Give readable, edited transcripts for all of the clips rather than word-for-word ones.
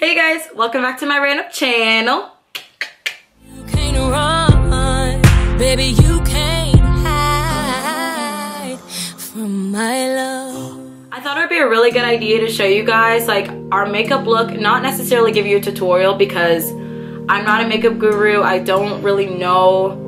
Hey guys, welcome back to my random channel. You can't run, baby, you can't hide from my love. I thought it would be a really good idea to show you guys like our makeup look, not necessarily give you a tutorial because I'm not a makeup guru. I don't really know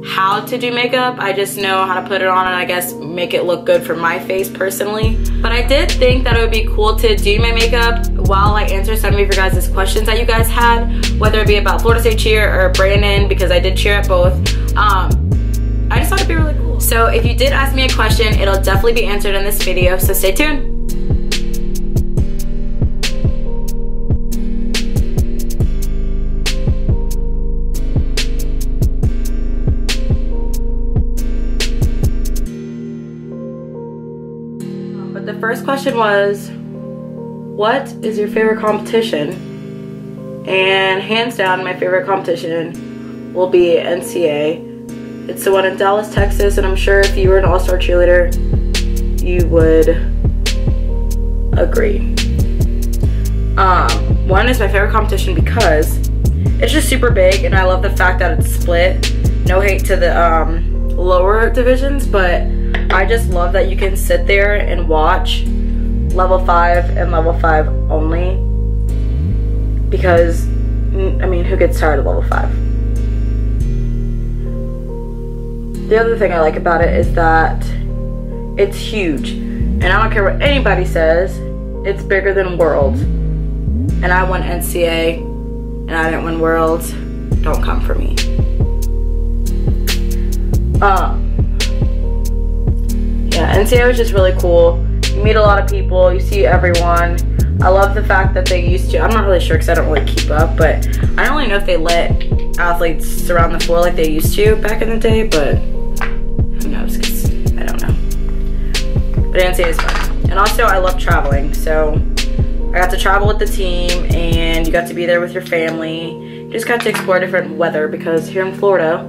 how to do makeup. I just know how to put it on and I guess make it look good for my face personally. But I did think that it would be cool to do my makeup while I answer some of your guys' questions that you guys had, whether it be about Florida State cheer or Brandon, because I did cheer at both. I just thought it'd be really cool. So if you did ask me a question, it'll definitely be answered in this video, so stay tuned. The first question was, what is your favorite competition? And hands down, my favorite competition will be NCA. It's the one in Dallas, Texas, and I'm sure if you were an all-star cheerleader, you would agree. One is my favorite competition because it's just super big, and I love the fact that it's split. No hate to the lower divisions, but I just love that you can sit there and watch level 5 and level 5 only, because I mean, who gets tired of level 5? The other thing I like about it is that it's huge, and I don't care what anybody says, it's bigger than Worlds. And I won NCA and I didn't win Worlds. Don't come for me. Yeah, NCA was just really cool. You meet a lot of people, you see everyone. I love the fact that they used to, I'm not really sure because I don't really keep up, but I don't really know if they let athletes surround the floor like they used to back in the day, but who knows, because I don't know. But NCA is fun. And also I love traveling, so I got to travel with the team and you got to be there with your family. You just got to explore different weather, because here in Florida,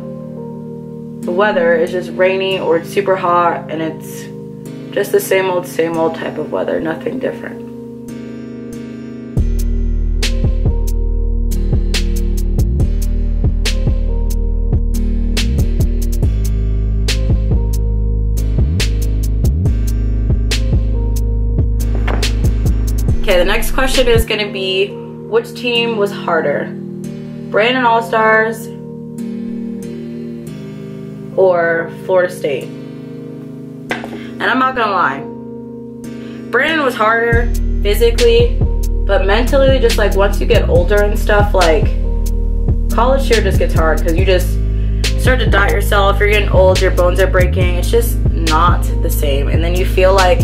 the weather is just rainy or it's super hot, and it's just the same old type of weather, nothing different. Okay, the next question is gonna be, which team was harder? Brandon All-Stars or Florida State? And I'm not gonna lie, Brandon was harder physically, but mentally, just like once you get older and stuff, like college cheer just gets hard because you just start to doubt yourself, you're getting old, your bones are breaking, it's just not the same. And then you feel like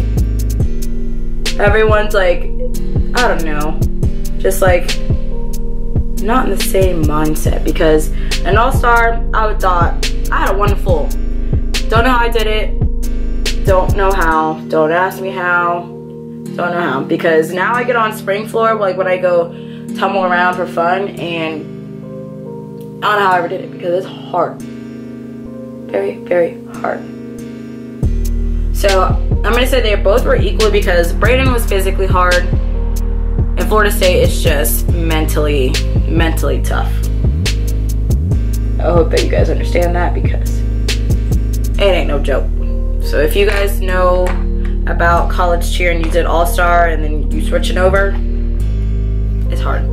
everyone's like, I don't know, just like not in the same mindset, because an all-star, I would thought I had a wonderful, don't know how I did it, don't know how, don't ask me how, don't know how, because now I get on spring floor like when I go tumble around for fun, and I don't know how I ever did it because it's hard, very, very hard. So I'm gonna say they both were equal, because Brayden was physically hard and Florida State is just mentally tough. I hope that you guys understand that, because it ain't no joke. So if you guys know about college cheer and you did all-star and then you switching over, it's hard.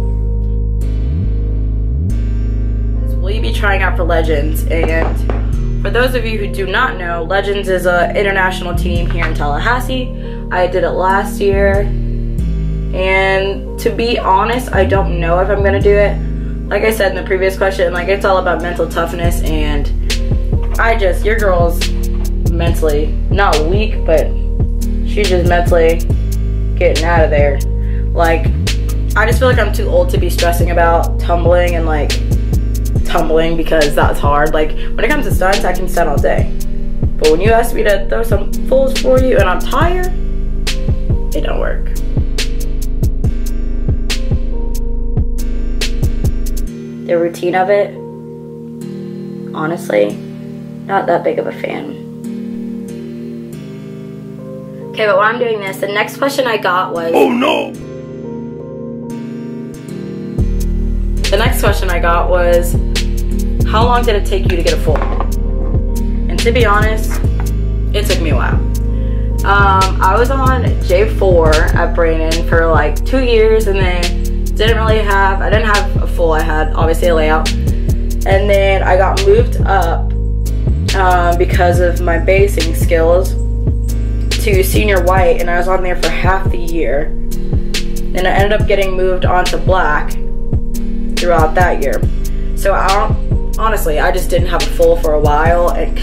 Will you be trying out for Legends? And for those of you who do not know, Legends is an international team here in Tallahassee. I did it last year, and to be honest, I don't know if I'm gonna do it. Like I said in the previous question, like it's all about mental toughness, and your girl's mentally, not weak, but she's just mentally getting out of there. Like, I just feel like I'm too old to be stressing about tumbling and like tumbling, because that's hard. Like when it comes to stunts, I can stunt all day, but when you ask me to throw some fulls for you and I'm tired, it don't work. The routine of it, honestly, not that big of a fan. Okay, but while I'm doing this, the next question I got was, oh no! the next question I got was, how long did it take you to get a full? And to be honest, it took me a while. I was on J4 at Brandon for like 2 years, and then I didn't have a full. I had obviously a layout, and then I got moved up because of my basing skills to senior white, and I was on there for half the year. And I ended up getting moved on to black throughout that year. So honestly, I just didn't have a full for a while, and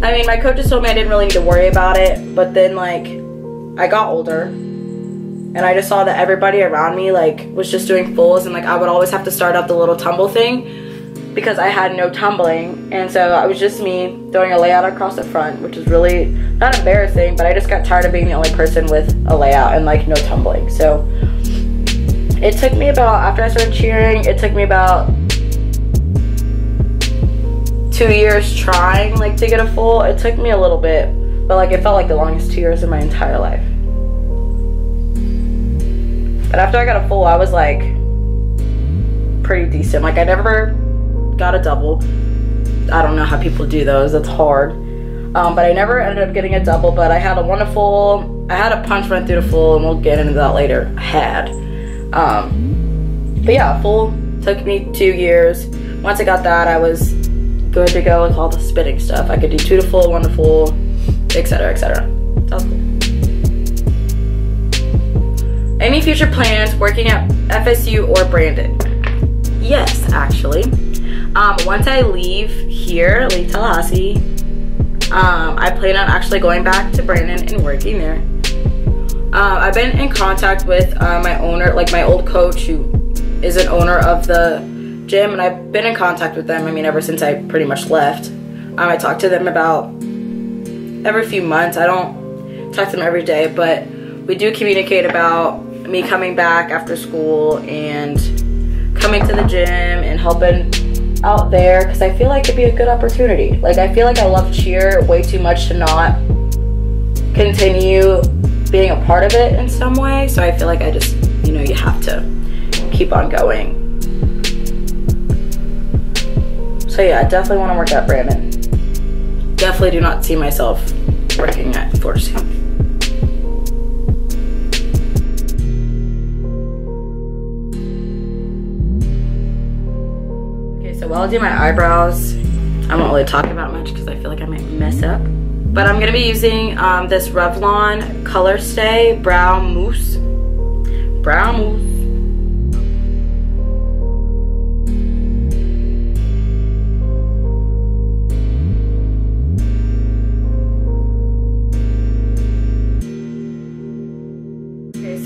I mean, my coaches told me I didn't really need to worry about it, but then like I got older and I just saw that everybody around me like was just doing fulls, and like I would always have to start out the little tumble thing because I had no tumbling, and so it was just me throwing a layout across the front, which is really not embarrassing, but I just got tired of being the only person with a layout and like no tumbling. So it took me about, after I started cheering, it took me about 2 years trying like to get a full. It took me a little bit, but like it felt like the longest 2 years of my entire life. But after I got a full, I was like pretty decent. Like I never got a double. I don't know how people do those, that's hard. But I never ended up getting a double, but I had I had a punch run through the full, and we'll get into that later. But yeah, full took me 2 years. Once I got that, I was good to go with all the spinning stuff. I could do 2 to full, 1 to full, etc., etc. Sounds cool. Any future plans working at FSU or Brandon? Yes, actually. Once I leave Tallahassee, I plan on actually going back to Brandon and working there. I've been in contact with my owner, like my old coach, who is an owner of the gym, and I've been in contact with them, I mean, ever since I pretty much left. I talk to them about every few months. I don't talk to them every day, but we do communicate about me coming back after school and coming to the gym and helping out there, because I feel like it'd be a good opportunity. Like I feel like I love cheer way too much to not continue being a part of it in some way, so I feel like I just, you know, you have to keep on going. So yeah, I definitely want to work at Brandon. Definitely do not see myself working at Florida State. Okay, so while I do my eyebrows, I won't really talk about much because I feel like I might mess up. But I'm going to be using this Revlon Color Stay Brow Mousse. Brow Mousse.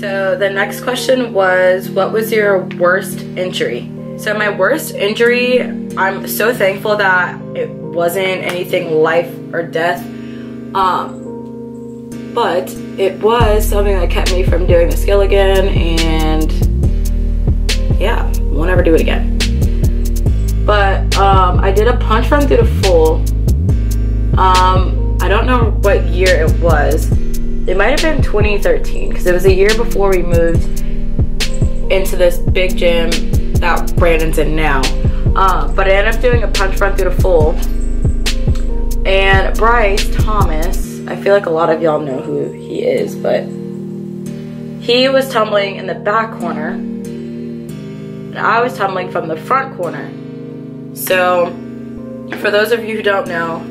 So the next question was, what was your worst injury? So my worst injury, I'm so thankful that it wasn't anything life or death, but it was something that kept me from doing the skill again, and yeah, won't ever do it again. But I did a punch run through the full. I don't know what year it was. It might have been 2013, because it was a year before we moved into this big gym that Brandon's in now. But I ended up doing a punch run through the full. And Bryce Thomas, I feel like a lot of y'all know who he is, but he was tumbling in the back corner, and I was tumbling from the front corner. So, for those of you who don't know,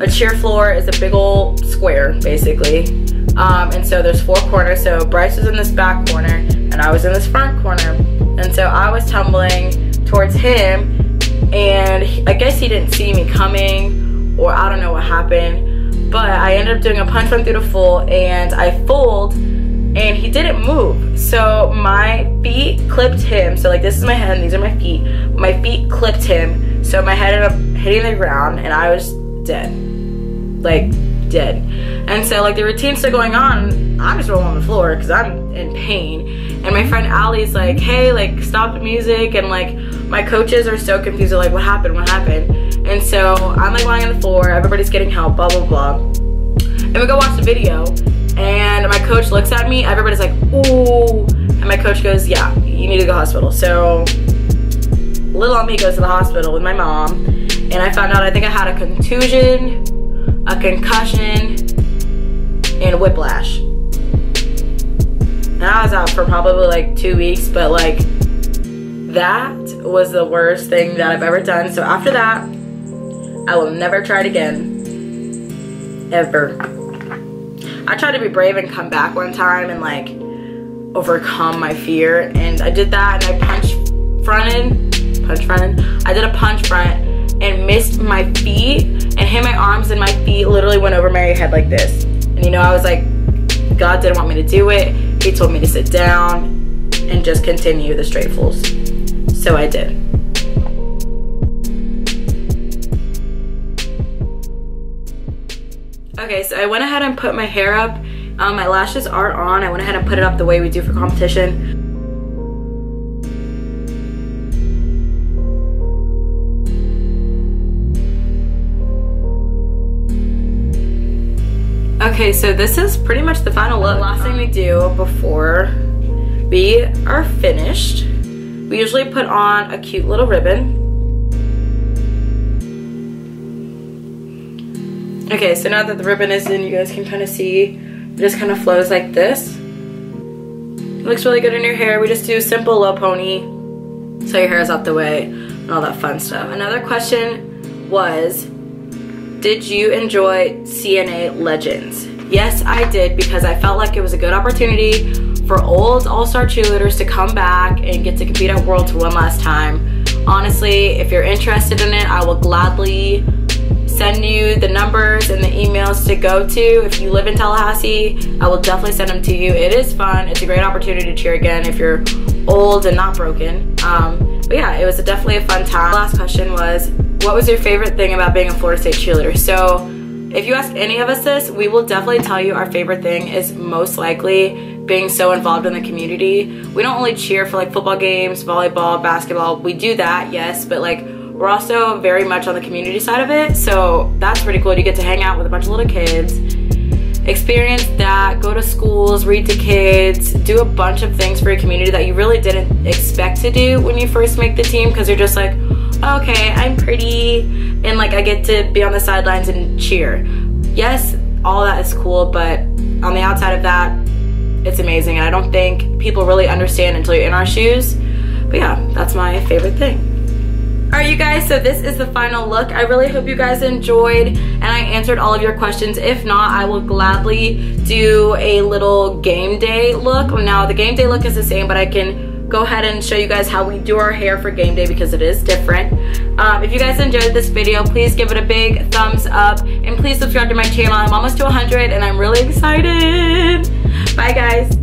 a cheer floor is a big old square, basically. And so there's 4 corners. So Bryce was in this back corner, and I was in this front corner. And so I was tumbling towards him, and I guess he didn't see me coming, or I don't know what happened. But I ended up doing a punch run through the full, and I fulled, and he didn't move. So my feet clipped him. So like this is my head, and these are my feet. My feet clipped him. So my head ended up hitting the ground, and I was dead. Like dead. And so like the routine's still going on, I'm just rolling on the floor because I'm in pain, and my friend Allie's like, hey, like stop the music, and like my coaches are so confused, they're like, what happened, and so I'm like lying on the floor, everybody's getting help, blah blah blah, and we go watch the video, and my coach looks at me, everybody's like, ooh, and my coach goes, yeah, you need to go to the hospital. So little on me goes to the hospital with my mom, and I found out I think I had a contusion, a concussion, and whiplash. And I was out for probably like 2 weeks, but like that was the worst thing that I've ever done. So after that, I will never try it again, ever. I tried to be brave and come back one time and like overcome my fear, and I did that, and I I did a punch front and missed my feet and hit my arms, and my feet literally went over my head like this. And you know, I was like, God didn't want me to do it. He told me to sit down and just continue the straight fulls. So I did. Okay, so I went ahead and put my hair up. My lashes are on. I went ahead and put it up the way we do for competition. Okay, so this is pretty much the final look. The last thing we do before we are finished, we usually put on a cute little ribbon. Okay, so now that the ribbon is in, you guys can kind of see, it just kind of flows like this. It looks really good in your hair. We just do a simple low pony, so your hair is out the way, and all that fun stuff. Another question was, did you enjoy CNA Legends? Yes, I did, because I felt like it was a good opportunity for old all-star cheerleaders to come back and get to compete at Worlds one last time. Honestly, if you're interested in it, I will gladly send you the numbers and the emails to go to. If you live in Tallahassee, I will definitely send them to you. It is fun. It's a great opportunity to cheer again if you're old and not broken. But yeah, it was definitely a fun time. The last question was, what was your favorite thing about being a Florida State cheerleader? So if you ask any of us this, we will definitely tell you our favorite thing is most likely being so involved in the community. We don't only cheer for like football games, volleyball, basketball. We do that, yes, but like we're also very much on the community side of it. So that's pretty cool. You get to hang out with a bunch of little kids, experience that, go to schools, read to kids, do a bunch of things for your community that you really didn't expect to do when you first make the team, because you're just like, okay, I'm pretty, and like I get to be on the sidelines and cheer. Yes, all that is cool, but on the outside of that, it's amazing, and I don't think people really understand until you're in our shoes. But yeah, that's my favorite thing. Alright you guys, so this is the final look. I really hope you guys enjoyed and I answered all of your questions. If not, I will gladly do a little game day look. Now the game day look is the same, but I can go ahead and show you guys how we do our hair for game day because it is different. If you guys enjoyed this video, please give it a big thumbs up and please subscribe to my channel. I'm almost to 100 and I'm really excited. Bye guys.